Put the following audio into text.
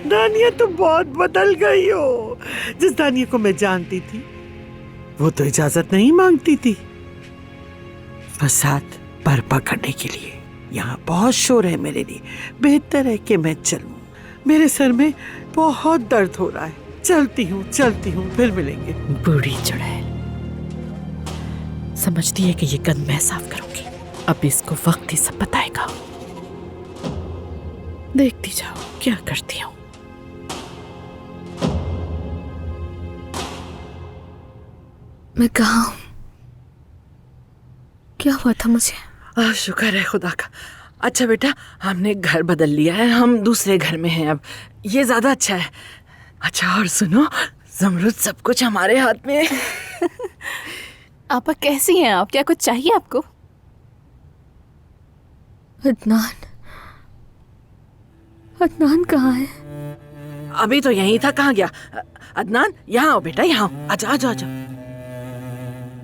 दानिया तो बहुत बदल गई हो। जिस दानिया को मैं जानती थी वो तो इजाजत नहीं मांगती थी फसाद बर्पा करने के लिए। यहाँ बहुत शोर है मेरे लिए, बेहतर है कि मैं चलूं। मेरे सर में बहुत दर्द हो रहा है। चलती हूँ, फिर मिलेंगे। बूढ़ी चुड़ैल समझती है कि ये गंद मैं साफ करूंगी। अब इसको वक्त ही सब बताएगा। देखती जाओ क्या करती हूँ। मैं कहाँ हूँ? क्या हुआ था मुझे? शुक्र है खुदा का। अच्छा बेटा, हमने घर बदल लिया है, हम दूसरे घर में हैं अब। ये ज्यादा अच्छा है। अच्छा और सुनो, ज़मरुद सब कुछ हमारे हाथ में है। आपा कैसी हैं आप? क्या कुछ चाहिए आपको? अदनान, अदनान कहाँ है? अभी तो यहीं था, कहाँ गया? अदनान यहाँ आओ बेटा, यहाँ आओ। आजा आजा आजा।